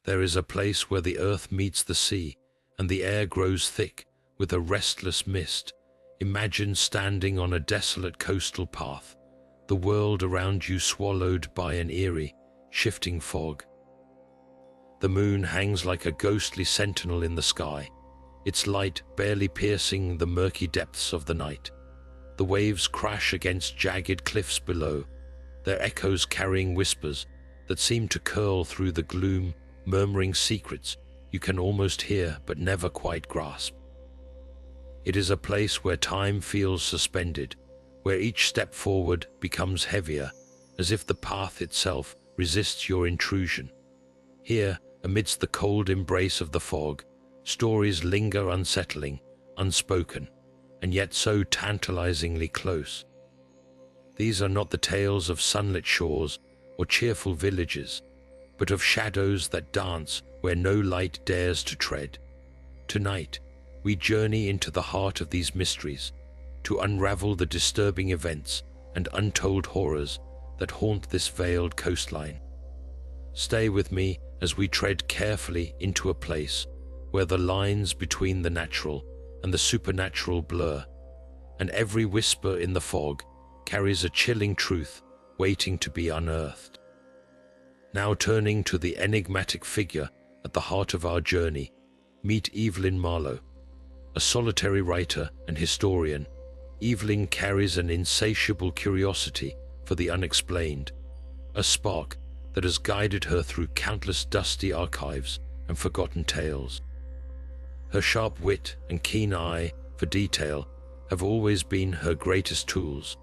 There is a place where the earth meets the sea, and the air grows thick with a restless mist. Imagine standing on a desolate coastal path, the world around you swallowed by an eerie, shifting fog. The moon hangs like a ghostly sentinel in the sky, its light barely piercing the murky depths of the night. The waves crash against jagged cliffs below, their echoes carrying whispers that seem to curl through the gloom, murmuring secrets you can almost hear but never quite grasp. It is a place where time feels suspended, where each step forward becomes heavier, as if the path itself resists your intrusion. Here, amidst the cold embrace of the fog, stories linger unsettling, unspoken, and yet so tantalizingly close. These are not the tales of sunlit shores or cheerful villages, but of shadows that dance where no light dares to tread. Tonight, we journey into the heart of these mysteries, to unravel the disturbing events and untold horrors that haunt this veiled coastline. Stay with me as we tread carefully into a place where the lines between the natural and the supernatural blur, and every whisper in the fog carries a chilling truth waiting to be unearthed. Now turning to the enigmatic figure at the heart of our journey, meet Evelyn Marlowe. A solitary writer and historian, Evelyn carries an insatiable curiosity for the unexplained, a spark that has guided her through countless dusty archives and forgotten tales. Her sharp wit and keen eye for detail have always been her greatest tools,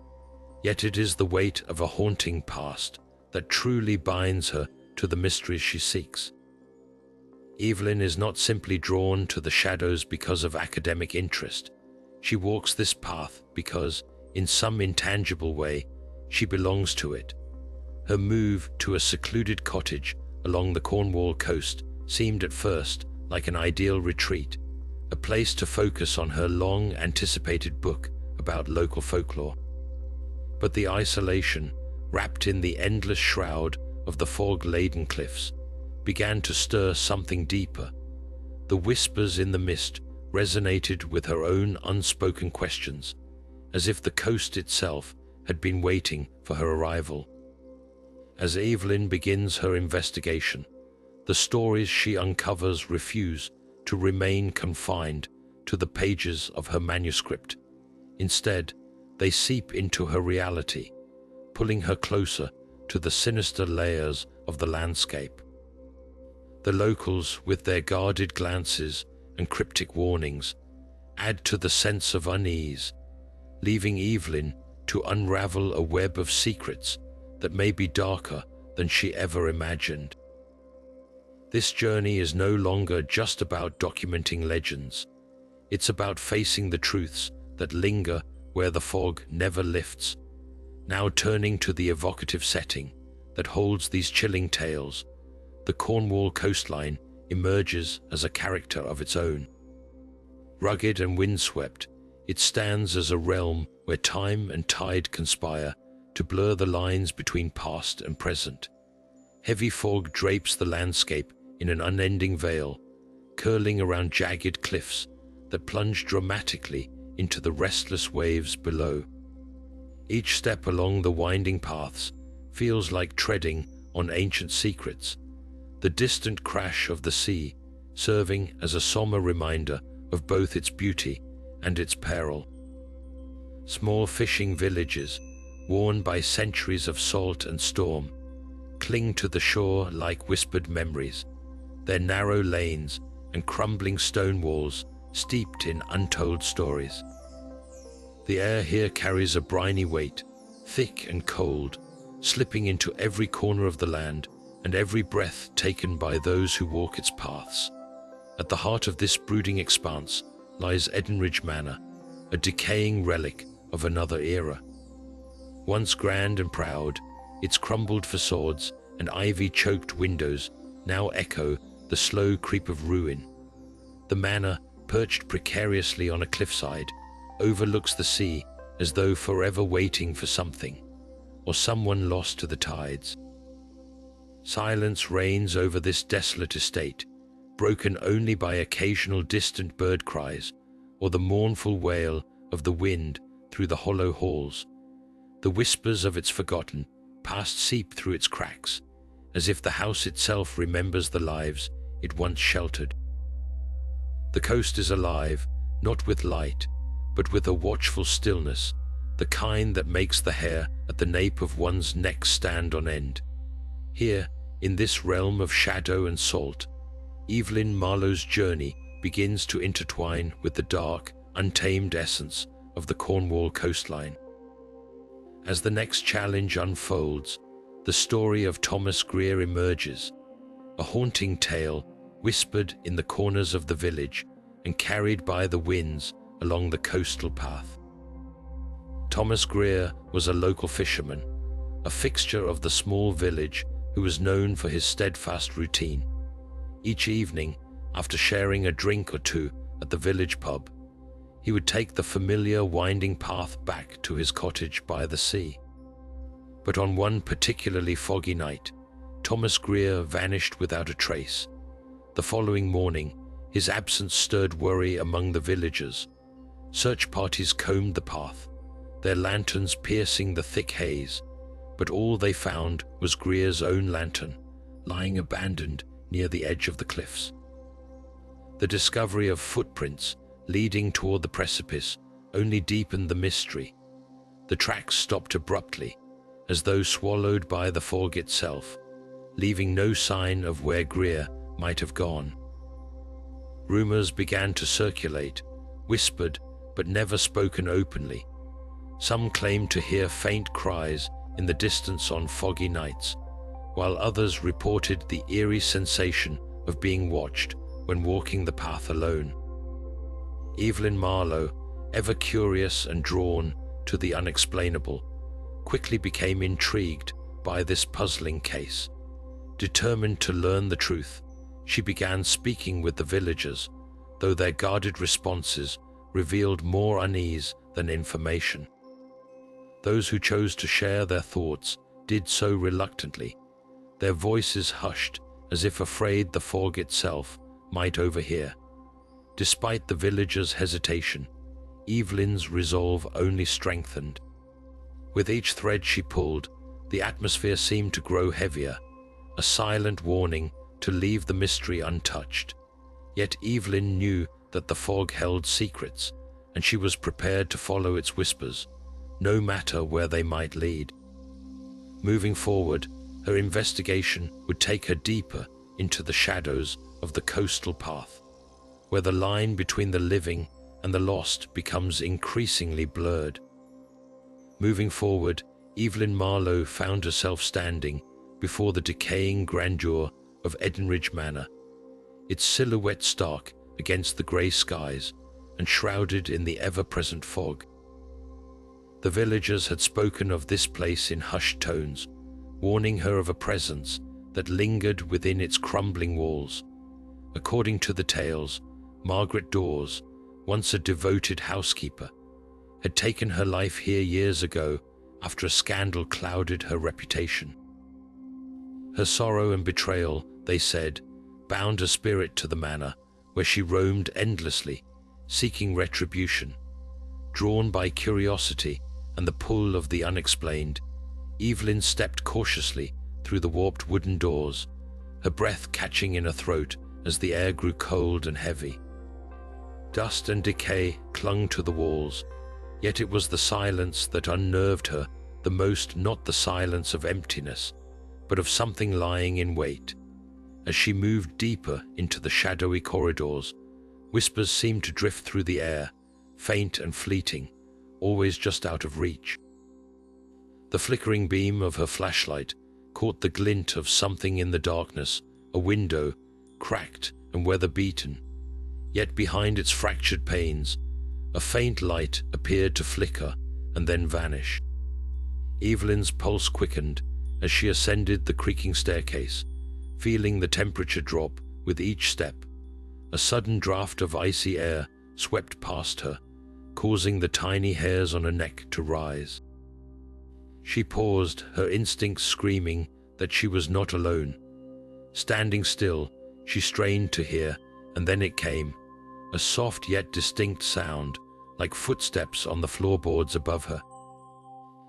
yet it is the weight of a haunting past that truly binds her to the mysteries she seeks. Evelyn is not simply drawn to the shadows because of academic interest. She walks this path because, in some intangible way, she belongs to it. Her move to a secluded cottage along the Cornwall coast seemed at first like an ideal retreat, a place to focus on her long-anticipated book about local folklore. But the isolation, wrapped in the endless shroud of the fog-laden cliffs, began to stir something deeper. The whispers in the mist resonated with her own unspoken questions, as if the coast itself had been waiting for her arrival. As Evelyn begins her investigation, the stories she uncovers refuse to remain confined to the pages of her manuscript. Instead, they seep into her reality, pulling her closer to the sinister layers of the landscape. The locals, with their guarded glances and cryptic warnings, add to the sense of unease, leaving Evelyn to unravel a web of secrets that may be darker than she ever imagined. This journey is no longer just about documenting legends. It's about facing the truths that linger where the fog never lifts. Now turning to the evocative setting that holds these chilling tales, the Cornwall coastline emerges as a character of its own. Rugged and windswept, it stands as a realm where time and tide conspire to blur the lines between past and present. Heavy fog drapes the landscape in an unending veil, curling around jagged cliffs that plunge dramatically into the restless waves below. Each step along the winding paths feels like treading on ancient secrets, the distant crash of the sea serving as a somber reminder of both its beauty and its peril. Small fishing villages, worn by centuries of salt and storm, cling to the shore like whispered memories, their narrow lanes and crumbling stone walls steeped in untold stories. The air here carries a briny weight, thick and cold, slipping into every corner of the land and every breath taken by those who walk its paths. At the heart of this brooding expanse lies Edenridge Manor, a decaying relic of another era. Once grand and proud, its crumbled facades and ivy-choked windows now echo the slow creep of ruin. The manor, perched precariously on a cliffside, overlooks the sea as though forever waiting for something, or someone lost to the tides. Silence reigns over this desolate estate, broken only by occasional distant bird cries or the mournful wail of the wind through the hollow halls. The whispers of its forgotten past seep through its cracks, as if the house itself remembers the lives it once sheltered. The coast is alive, not with light, but with a watchful stillness, the kind that makes the hair at the nape of one's neck stand on end. Here, in this realm of shadow and salt, Evelyn Marlowe's journey begins to intertwine with the dark, untamed essence of the Cornwall coastline. As the next challenge unfolds, the story of Thomas Greer emerges, a haunting tale whispered in the corners of the village and carried by the winds along the coastal path. Thomas Greer was a local fisherman, a fixture of the small village who was known for his steadfast routine. Each evening, after sharing a drink or two at the village pub, he would take the familiar winding path back to his cottage by the sea. But on one particularly foggy night, Thomas Greer vanished without a trace. The following morning, his absence stirred worry among the villagers. Search parties combed the path, their lanterns piercing the thick haze, but all they found was Greer's own lantern, lying abandoned near the edge of the cliffs. The discovery of footprints leading toward the precipice only deepened the mystery. The tracks stopped abruptly, as though swallowed by the fog itself, leaving no sign of where Greer might have gone. Rumors began to circulate, whispered but never spoken openly. Some claimed to hear faint cries in the distance on foggy nights, while others reported the eerie sensation of being watched when walking the path alone. Evelyn Marlowe, ever curious and drawn to the unexplainable, quickly became intrigued by this puzzling case. Determined to learn the truth, she began speaking with the villagers, though their guarded responses revealed more unease than information. Those who chose to share their thoughts did so reluctantly, their voices hushed as if afraid the fog itself might overhear. Despite the villagers' hesitation, Evelyn's resolve only strengthened. With each thread she pulled, the atmosphere seemed to grow heavier, a silent warning to leave the mystery untouched. Yet Evelyn knew that the fog held secrets, and she was prepared to follow its whispers, no matter where they might lead. Moving forward, her investigation would take her deeper into the shadows of the coastal path, where the line between the living and the lost becomes increasingly blurred. Moving forward, Evelyn Marlowe found herself standing before the decaying grandeur of Edenridge Manor, its silhouette stark against the grey skies and shrouded in the ever-present fog. The villagers had spoken of this place in hushed tones, warning her of a presence that lingered within its crumbling walls. According to the tales, Margaret Dawes, once a devoted housekeeper, had taken her life here years ago after a scandal clouded her reputation. Her sorrow and betrayal, they said, bound her spirit to the manor, where she roamed endlessly, seeking retribution. Drawn by curiosity and the pull of the unexplained, Evelyn stepped cautiously through the warped wooden doors, her breath catching in her throat as the air grew cold and heavy. Dust and decay clung to the walls, yet it was the silence that unnerved her the most, not the silence of emptiness, but of something lying in wait. As she moved deeper into the shadowy corridors, whispers seemed to drift through the air, faint and fleeting, always just out of reach. The flickering beam of her flashlight caught the glint of something in the darkness, a window, cracked and weather-beaten. Yet behind its fractured panes, a faint light appeared to flicker and then vanish. Evelyn's pulse quickened as she ascended the creaking staircase, feeling the temperature drop with each step. A sudden draft of icy air swept past her, causing the tiny hairs on her neck to rise. She paused, her instincts screaming that she was not alone. Standing still, she strained to hear, and then it came, a soft yet distinct sound, like footsteps on the floorboards above her.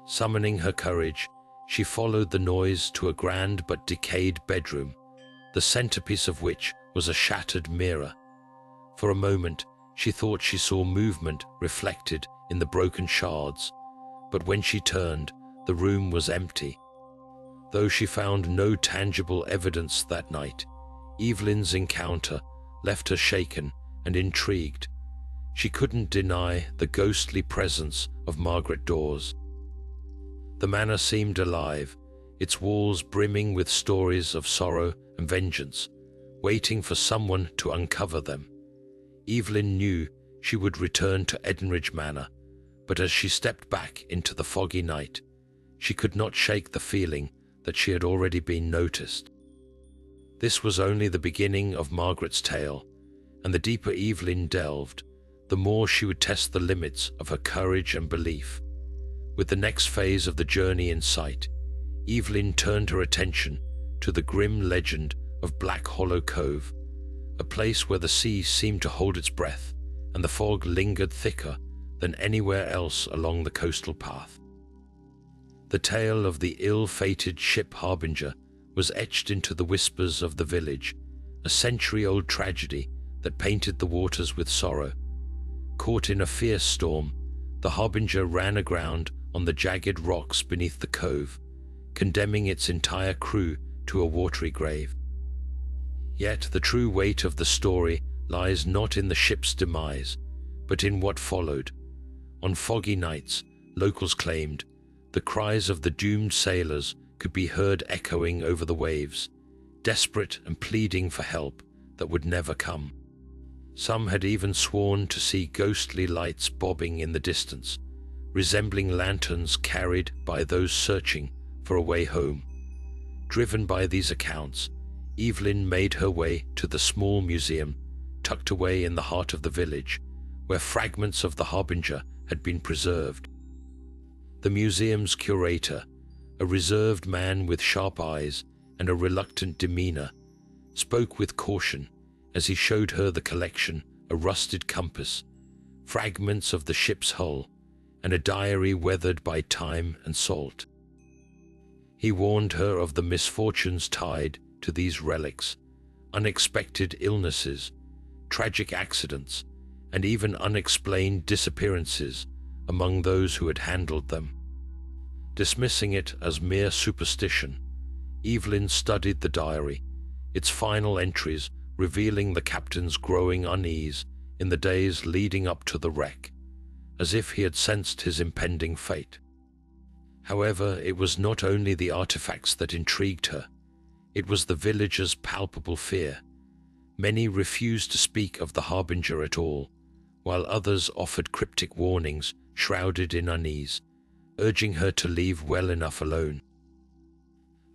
Summoning her courage, she followed the noise to a grand but decayed bedroom, the centerpiece of which was a shattered mirror. For a moment, she thought she saw movement reflected in the broken shards, but when she turned, the room was empty. Though she found no tangible evidence that night, Evelyn's encounter left her shaken and intrigued. She couldn't deny the ghostly presence of Margaret Dawes. The manor seemed alive, its walls brimming with stories of sorrow and vengeance, waiting for someone to uncover them. Evelyn knew she would return to Edenridge Manor, but as she stepped back into the foggy night, she could not shake the feeling that she had already been noticed. This was only the beginning of Margaret's tale, and the deeper Evelyn delved, the more she would test the limits of her courage and belief. With the next phase of the journey in sight, Evelyn turned her attention to the grim legend of Black Hollow Cove, a place where the sea seemed to hold its breath and the fog lingered thicker than anywhere else along the coastal path. The tale of the ill-fated ship Harbinger was etched into the whispers of the village, a century-old tragedy that painted the waters with sorrow. Caught in a fierce storm, the Harbinger ran aground on the jagged rocks beneath the cove, condemning its entire crew to a watery grave. Yet the true weight of the story lies not in the ship's demise, but in what followed. On foggy nights, locals claimed, the cries of the doomed sailors could be heard echoing over the waves, desperate and pleading for help that would never come. Some had even sworn to see ghostly lights bobbing in the distance, resembling lanterns carried by those searching for a way home. Driven by these accounts, Evelyn made her way to the small museum tucked away in the heart of the village, where fragments of the Harbinger had been preserved. The museum's curator, a reserved man with sharp eyes and a reluctant demeanor, spoke with caution as he showed her the collection, a rusted compass, fragments of the ship's hull, and a diary weathered by time and salt. He warned her of the misfortunes tied to these relics, unexpected illnesses, tragic accidents, and even unexplained disappearances among those who had handled them. Dismissing it as mere superstition, Evelyn studied the diary, its final entries revealing the captain's growing unease in the days leading up to the wreck, as if he had sensed his impending fate. However, it was not only the artifacts that intrigued her, it was the villagers' palpable fear. Many refused to speak of the Harbinger at all, while others offered cryptic warnings shrouded in unease, urging her to leave well enough alone.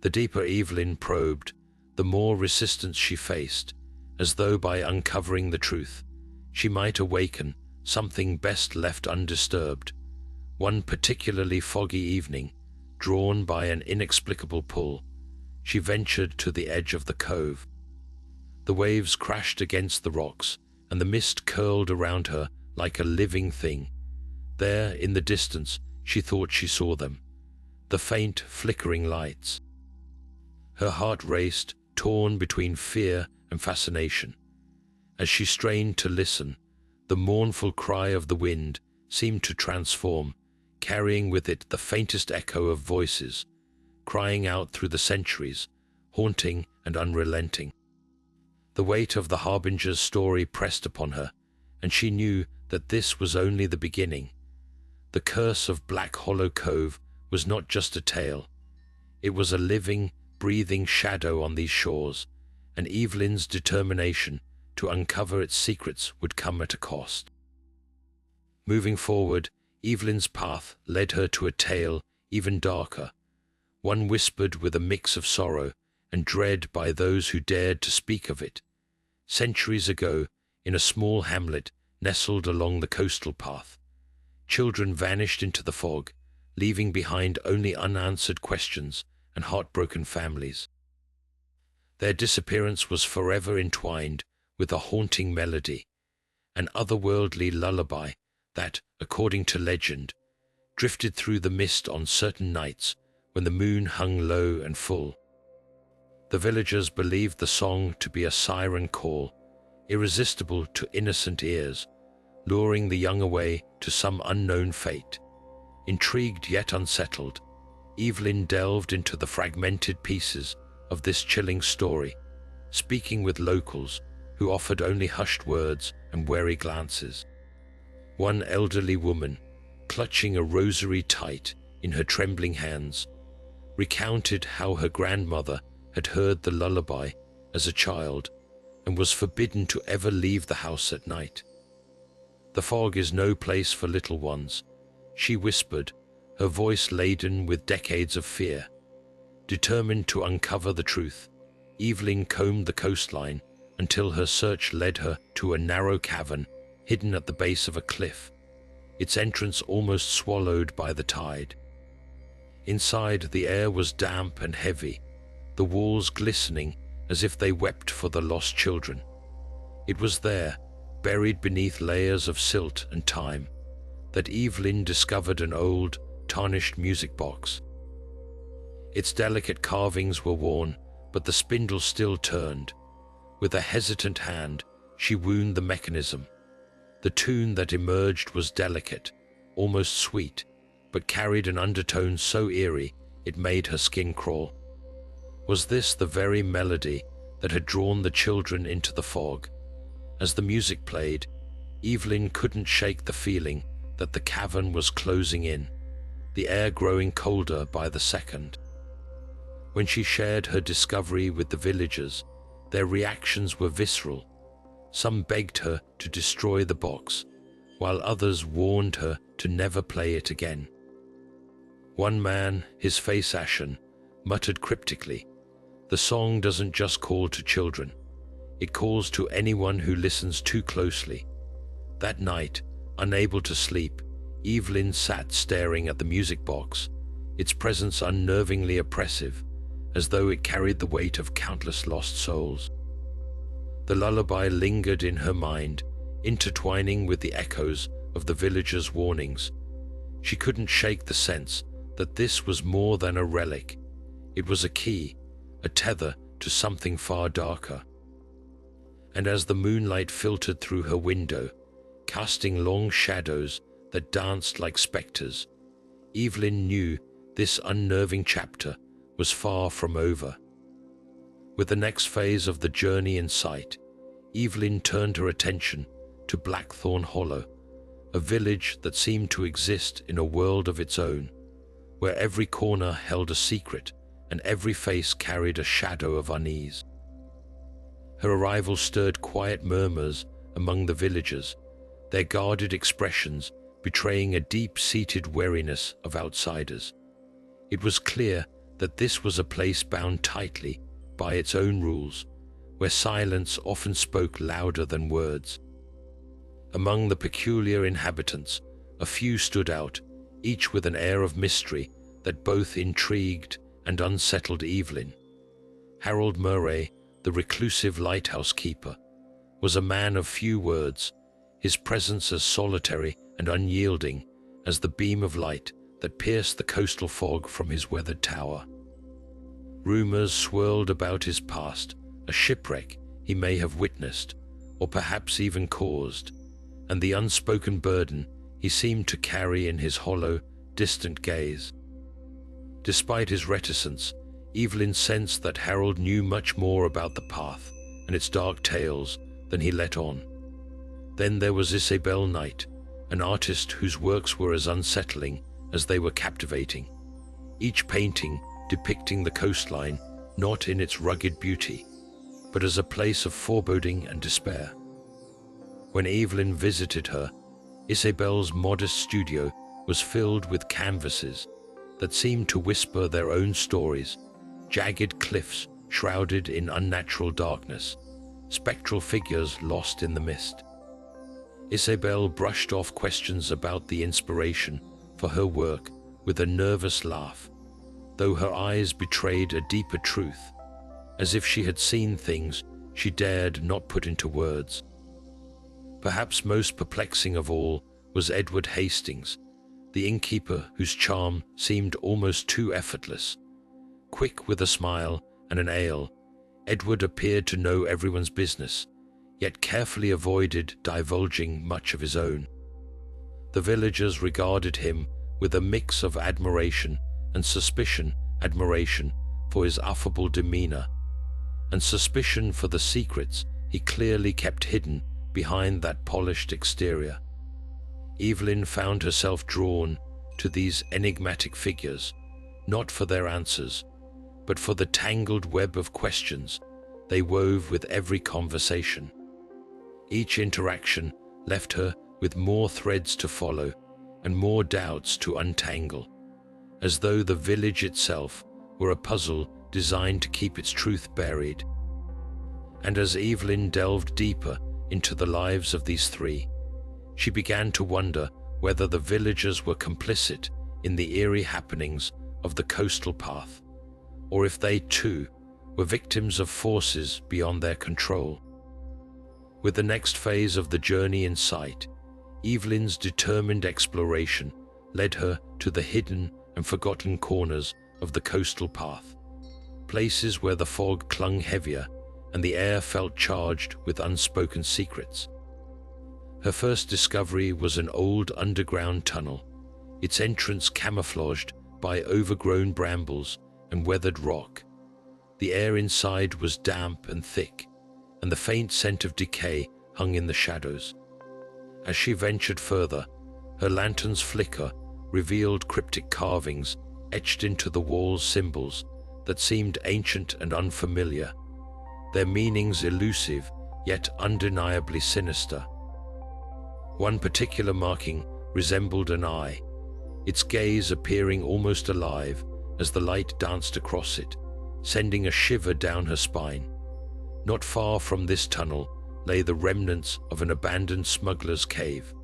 The deeper Evelyn probed, the more resistance she faced, as though by uncovering the truth, she might awaken something best left undisturbed. One particularly foggy evening, drawn by an inexplicable pull, she ventured to the edge of the cove. The waves crashed against the rocks, and the mist curled around her like a living thing. There, in the distance, she thought she saw them, the faint, flickering lights. Her heart raced, torn between fear and fascination. As she strained to listen, the mournful cry of the wind seemed to transform, carrying with it the faintest echo of voices, crying out through the centuries, haunting and unrelenting. The weight of the Harbinger's story pressed upon her, and she knew that this was only the beginning. The curse of Black Hollow Cove was not just a tale. It was a living, breathing shadow on these shores, and Evelyn's determination to uncover its secrets would come at a cost. Moving forward, Evelyn's path led her to a tale even darker, one whispered with a mix of sorrow and dread by those who dared to speak of it. Centuries ago, in a small hamlet nestled along the coastal path, children vanished into the fog, leaving behind only unanswered questions and heartbroken families. Their disappearance was forever entwined with a haunting melody, an otherworldly lullaby that, according to legend, drifted through the mist on certain nights when the moon hung low and full. The villagers believed the song to be a siren call, irresistible to innocent ears, luring the young away to some unknown fate. Intrigued yet unsettled, Evelyn delved into the fragmented pieces of this chilling story, speaking with locals who offered only hushed words and wary glances. One elderly woman, clutching a rosary tight in her trembling hands, recounted how her grandmother had heard the lullaby as a child and was forbidden to ever leave the house at night. "The fog is no place for little ones," she whispered, her voice laden with decades of fear. Determined to uncover the truth, Evelyn combed the coastline until her search led her to a narrow cavern hidden at the base of a cliff, its entrance almost swallowed by the tide. Inside, the air was damp and heavy, the walls glistening as if they wept for the lost children. It was there, buried beneath layers of silt and time, that Evelyn discovered an old, tarnished music box. Its delicate carvings were worn, but the spindle still turned. With a hesitant hand, she wound the mechanism. The tune that emerged was delicate, almost sweet, but carried an undertone so eerie it made her skin crawl. Was this the very melody that had drawn the children into the fog? As the music played, Evelyn couldn't shake the feeling that the cavern was closing in, the air growing colder by the second. When she shared her discovery with the villagers, their reactions were visceral. Some begged her to destroy the box, while others warned her to never play it again. One man, his face ashen, muttered cryptically, "The song doesn't just call to children. It calls to anyone who listens too closely." That night, unable to sleep, Evelyn sat staring at the music box, its presence unnervingly oppressive, as though it carried the weight of countless lost souls. The lullaby lingered in her mind, intertwining with the echoes of the villagers' warnings. She couldn't shake the sense that this was more than a relic. It was a key, a tether to something far darker. And as the moonlight filtered through her window, casting long shadows that danced like specters, Evelyn knew this unnerving chapter was far from over. With the next phase of the journey in sight, Evelyn turned her attention to Blackthorn Hollow, a village that seemed to exist in a world of its own, where every corner held a secret and every face carried a shadow of unease. Her arrival stirred quiet murmurs among the villagers, their guarded expressions betraying a deep-seated wariness of outsiders. It was clear that this was a place bound tightly by its own rules, where silence often spoke louder than words. Among the peculiar inhabitants, a few stood out, each with an air of mystery that both intrigued and unsettled Evelyn. Harold Murray, the reclusive lighthouse keeper, was a man of few words, his presence as solitary and unyielding as the beam of light that pierced the coastal fog from his weathered tower. Rumors swirled about his past, a shipwreck he may have witnessed, or perhaps even caused, and the unspoken burden he seemed to carry in his hollow, distant gaze. Despite his reticence, Evelyn sensed that Harold knew much more about the path and its dark tales than he let on. Then there was Isabel Knight, an artist whose works were as unsettling as they were captivating, each painting depicting the coastline not in its rugged beauty, but as a place of foreboding and despair. When Evelyn visited her, Isabel's modest studio was filled with canvases that seemed to whisper their own stories, jagged cliffs shrouded in unnatural darkness, spectral figures lost in the mist. Isabel brushed off questions about the inspiration for her work with a nervous laugh, though her eyes betrayed a deeper truth. as if she had seen things she dared not put into words. Perhaps most perplexing of all was Edward Hastings, the innkeeper whose charm seemed almost too effortless. Quick with a smile and an ale, Edward appeared to know everyone's business, yet carefully avoided divulging much of his own. The villagers regarded him with a mix of admiration and suspicion, admiration for his affable demeanor, and suspicion for the secrets he clearly kept hidden behind that polished exterior. Evelyn found herself drawn to these enigmatic figures, not for their answers, but for the tangled web of questions they wove with every conversation. Each interaction left her with more threads to follow and more doubts to untangle, as though the village itself were a puzzle designed to keep its truth buried. And as Evelyn delved deeper into the lives of these three, she began to wonder whether the villagers were complicit in the eerie happenings of the coastal path, or if they too were victims of forces beyond their control. With the next phase of the journey in sight, Evelyn's determined exploration led her to the hidden and forgotten corners of the coastal path, places where the fog clung heavier and the air felt charged with unspoken secrets. Her first discovery was an old underground tunnel, its entrance camouflaged by overgrown brambles and weathered rock. The air inside was damp and thick, and the faint scent of decay hung in the shadows. As she ventured further, her lantern's flicker revealed cryptic carvings etched into the walls, symbols that seemed ancient and unfamiliar, their meanings elusive yet undeniably sinister. One particular marking resembled an eye, its gaze appearing almost alive as the light danced across it, sending a shiver down her spine. Not far from this tunnel lay the remnants of an abandoned smuggler's cave,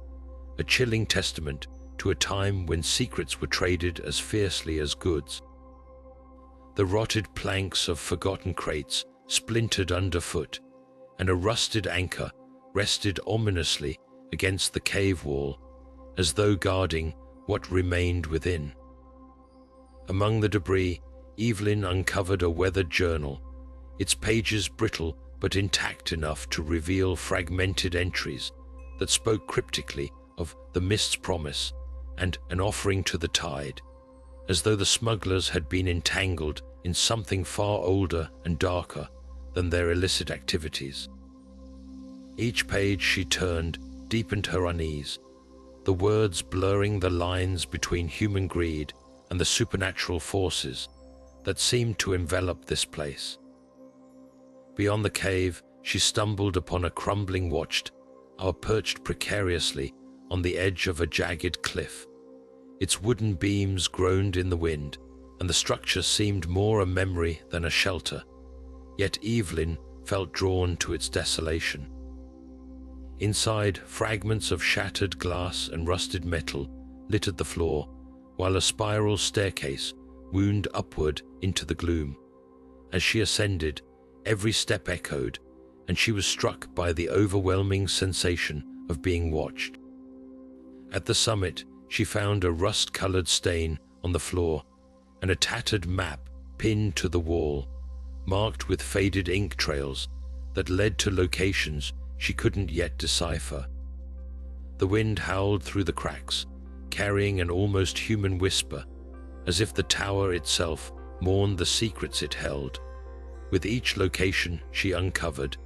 a chilling testament to a time when secrets were traded as fiercely as goods. The rotted planks of forgotten crates splintered underfoot, and a rusted anchor rested ominously against the cave wall, as though guarding what remained within. Among the debris, Evelyn uncovered a weathered journal, its pages brittle but intact enough to reveal fragmented entries that spoke cryptically of the mist's promise and an offering to the tide, as though the smugglers had been entangled in something far older and darker than their illicit activities. Each page she turned deepened her unease, the words blurring the lines between human greed and the supernatural forces that seemed to envelop this place. Beyond the cave, she stumbled upon a crumbling watchtower perched precariously on the edge of a jagged cliff. Its wooden beams groaned in the wind, and the structure seemed more a memory than a shelter, yet Evelyn felt drawn to its desolation. Inside, fragments of shattered glass and rusted metal littered the floor, while a spiral staircase wound upward into the gloom. As she ascended, every step echoed, and she was struck by the overwhelming sensation of being watched. At the summit, she found a rust-colored stain on the floor and a tattered map pinned to the wall, marked with faded ink trails that led to locations she couldn't yet decipher. The wind howled through the cracks, carrying an almost human whisper, as if the tower itself mourned the secrets it held. With each location she uncovered,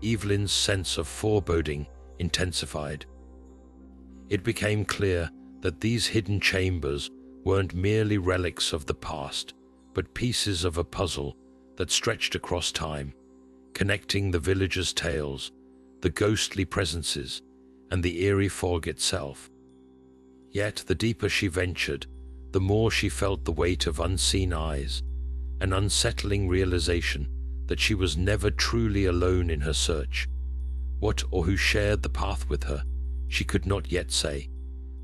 Evelyn's sense of foreboding intensified. It became clear that these hidden chambers weren't merely relics of the past, but pieces of a puzzle that stretched across time, connecting the villagers' tales, the ghostly presences, and the eerie fog itself. Yet the deeper she ventured, the more she felt the weight of unseen eyes, an unsettling realization that she was never truly alone in her search. What or who shared the path with her, she could not yet say,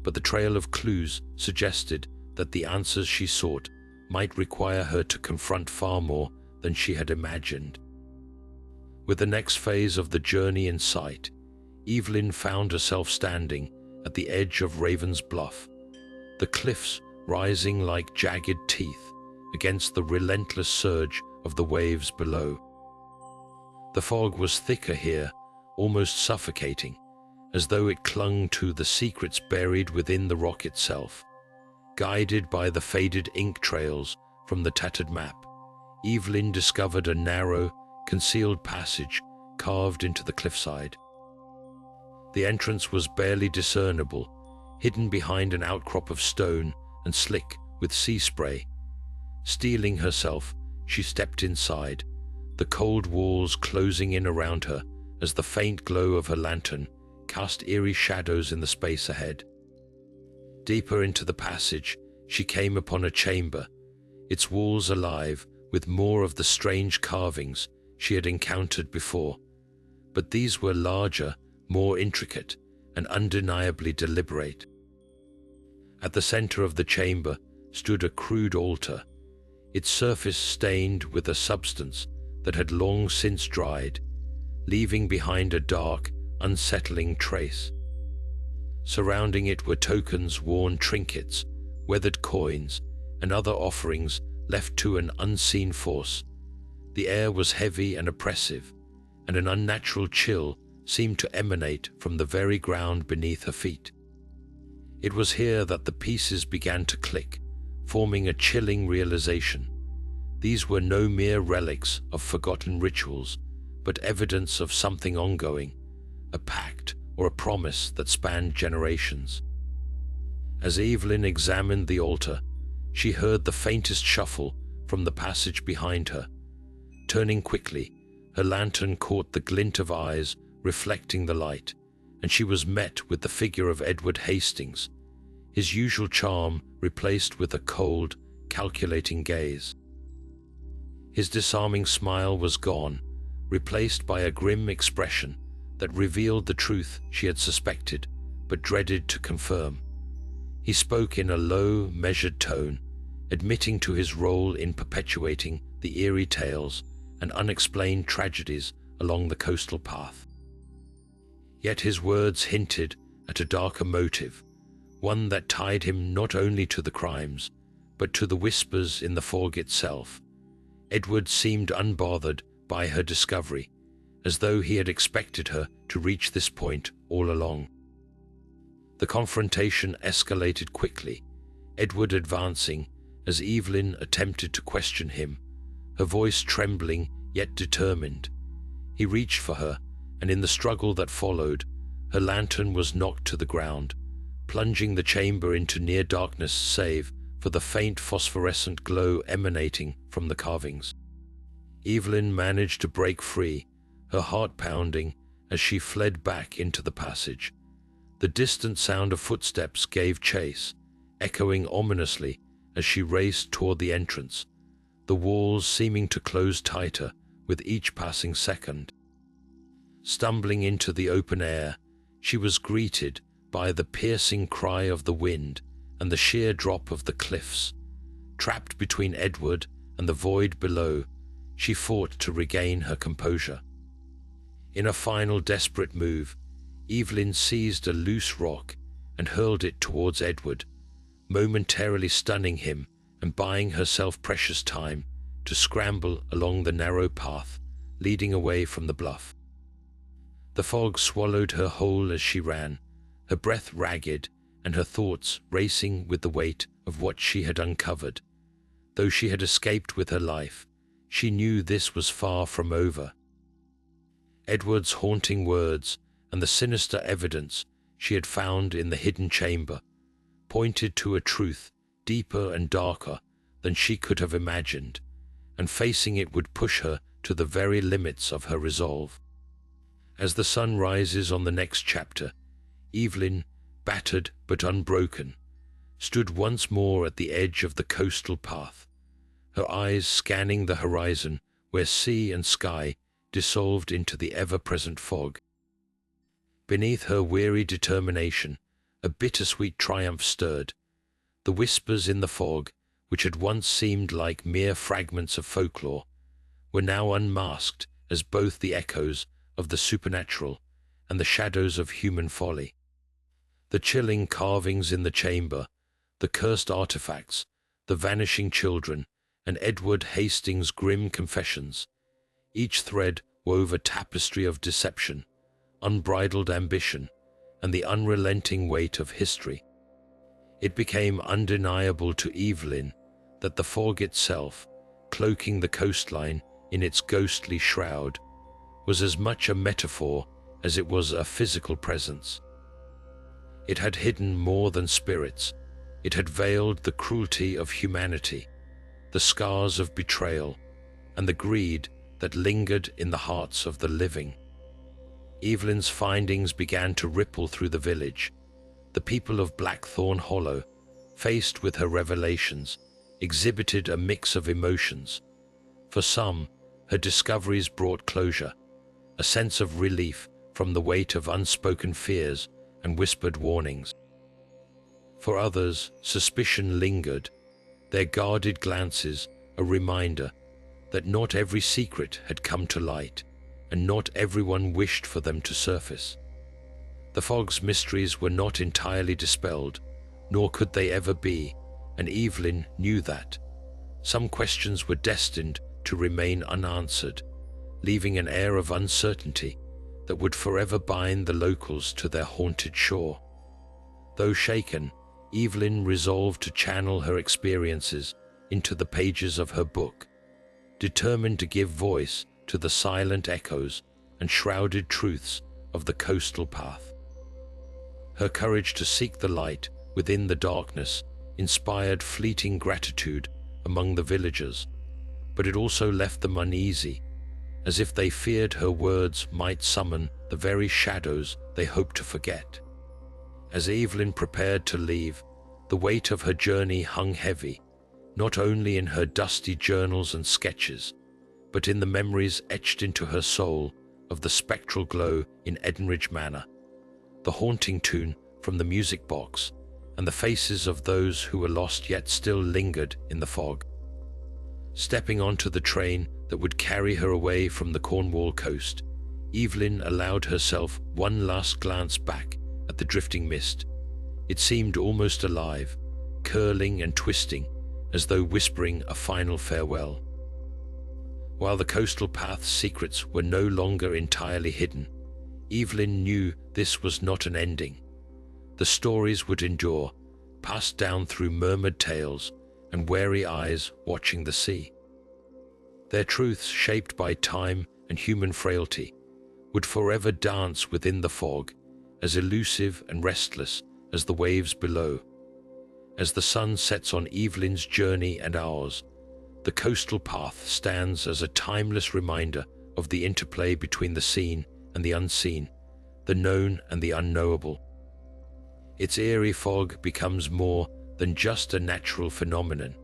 but the trail of clues suggested that the answers she sought might require her to confront far more than she had imagined. With the next phase of the journey in sight, Evelyn found herself standing at the edge of Raven's Bluff, the cliffs rising like jagged teeth against the relentless surge of the waves below. The fog was thicker here, almost suffocating, as though it clung to the secrets buried within the rock itself. Guided by the faded ink trails from the tattered map, Evelyn discovered a narrow, concealed passage carved into the cliffside. The entrance was barely discernible, hidden behind an outcrop of stone and slick with sea spray. Steeling herself, she stepped inside, the cold walls closing in around her as the faint glow of her lantern cast eerie shadows in the space ahead. Deeper into the passage, she came upon a chamber, its walls alive with more of the strange carvings she had encountered before. But these were larger, more intricate, and undeniably deliberate. At the center of the chamber stood a crude altar, its surface stained with a substance that had long since dried, leaving behind a dark, unsettling trace. Surrounding it were tokens, worn trinkets, weathered coins, and other offerings left to an unseen force. The air was heavy and oppressive, and an unnatural chill seemed to emanate from the very ground beneath her feet. It was here that the pieces began to click, forming a chilling realization. These were no mere relics of forgotten rituals, but evidence of something ongoing, a pact or a promise that spanned generations. As Evelyn examined the altar, she heard the faintest shuffle from the passage behind her. Turning quickly, her lantern caught the glint of eyes reflecting the light, and she was met with the figure of Edward Hastings, his usual charm replaced with a cold, calculating gaze. His disarming smile was gone, replaced by a grim expression that revealed the truth she had suspected but dreaded to confirm. He spoke in a low, measured tone, admitting to his role in perpetuating the eerie tales and unexplained tragedies along the coastal path. Yet his words hinted at a darker motive, one that tied him not only to the crimes, but to the whispers in the fog itself. Edward seemed unbothered by her discovery, as though he had expected her to reach this point all along. The confrontation escalated quickly, Edward advancing as Evelyn attempted to question him, her voice trembling yet determined. He reached for her, and in the struggle that followed, her lantern was knocked to the ground, plunging the chamber into near darkness save for the faint phosphorescent glow emanating from the carvings. Evelyn managed to break free, her heart pounding as she fled back into the passage. The distant sound of footsteps gave chase, echoing ominously as she raced toward the entrance, the walls seeming to close tighter with each passing second. Stumbling into the open air, she was greeted by the piercing cry of the wind and the sheer drop of the cliffs. Trapped between Edward and the void below, she fought to regain her composure. In a final desperate move, Evelyn seized a loose rock and hurled it towards Edward, momentarily stunning him and buying herself precious time to scramble along the narrow path leading away from the bluff. The fog swallowed her whole as she ran, her breath ragged and her thoughts racing with the weight of what she had uncovered. Though she had escaped with her life, she knew this was far from over. Edward's haunting words and the sinister evidence she had found in the hidden chamber pointed to a truth deeper and darker than she could have imagined, and facing it would push her to the very limits of her resolve. As the sun rises on the next chapter, Evelyn, battered but unbroken, stood once more at the edge of the coastal path, her eyes scanning the horizon where sea and sky dissolved into the ever-present fog. Beneath her weary determination, a bittersweet triumph stirred. The whispers in the fog, which had once seemed like mere fragments of folklore, were now unmasked as both the echoes of the supernatural and the shadows of human folly. The chilling carvings in the chamber, the cursed artifacts, the vanishing children, and Edward Hastings' grim confessions, each thread wove a tapestry of deception, unbridled ambition, and the unrelenting weight of history. It became undeniable to Evelyn that the fog itself, cloaking the coastline in its ghostly shroud, was as much a metaphor as it was a physical presence. It had hidden more than spirits. It had veiled the cruelty of humanity, the scars of betrayal, and the greed that lingered in the hearts of the living. Evelyn's findings began to ripple through the village. The people of Blackthorn Hollow, faced with her revelations, exhibited a mix of emotions. For some, her discoveries brought closure, a sense of relief from the weight of unspoken fears and whispered warnings. For others, suspicion lingered, their guarded glances a reminder that not every secret had come to light, and not everyone wished for them to surface. The fog's mysteries were not entirely dispelled, nor could they ever be, and Evelyn knew that. Some questions were destined to remain unanswered, leaving an air of uncertainty that would forever bind the locals to their haunted shore. Though shaken, Evelyn resolved to channel her experiences into the pages of her book, determined to give voice to the silent echoes and shrouded truths of the coastal path. Her courage to seek the light within the darkness inspired fleeting gratitude among the villagers, but it also left them uneasy, as if they feared her words might summon the very shadows they hoped to forget. As Evelyn prepared to leave, the weight of her journey hung heavy, not only in her dusty journals and sketches, but in the memories etched into her soul of the spectral glow in Edenridge Manor, the haunting tune from the music box, and the faces of those who were lost yet still lingered in the fog. Stepping onto the train that would carry her away from the Cornwall coast, Evelyn allowed herself one last glance back at the drifting mist. It seemed almost alive, curling and twisting, as though whispering a final farewell. While the coastal path's secrets were no longer entirely hidden, Evelyn knew this was not an ending. The stories would endure, passed down through murmured tales and wary eyes watching the sea. Their truths, shaped by time and human frailty, would forever dance within the fog, as elusive and restless as the waves below. As the sun sets on Evelyn's journey and ours, the coastal path stands as a timeless reminder of the interplay between the seen and the unseen, the known and the unknowable. Its eerie fog becomes more than just a natural phenomenon.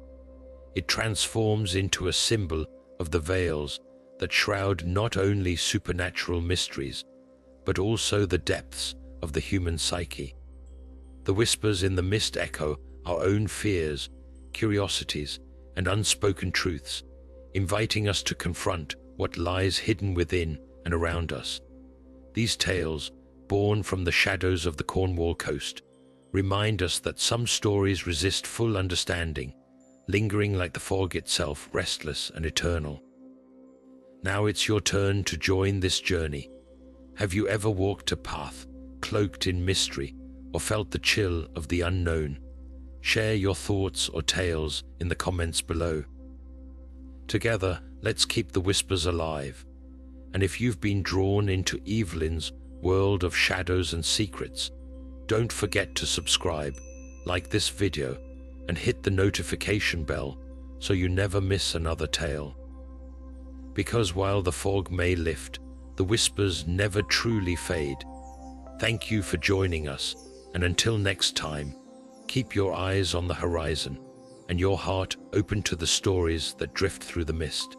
It transforms into a symbol of the veils that shroud not only supernatural mysteries, but also the depths of the human psyche. The whispers in the mist echo our own fears, curiosities, and unspoken truths, inviting us to confront what lies hidden within and around us. These tales, born from the shadows of the Cornwall coast, remind us that some stories resist full understanding, lingering like the fog itself, restless and eternal. Now it's your turn to join this journey. Have you ever walked a path cloaked in mystery, or felt the chill of the unknown? Share your thoughts or tales in the comments below. Together, let's keep the whispers alive. And if you've been drawn into Evelyn's world of shadows and secrets, don't forget to subscribe, like this video, and hit the notification bell so you never miss another tale. Because while the fog may lift, the whispers never truly fade. Thank you for joining us, and until next time, keep your eyes on the horizon and your heart open to the stories that drift through the mist.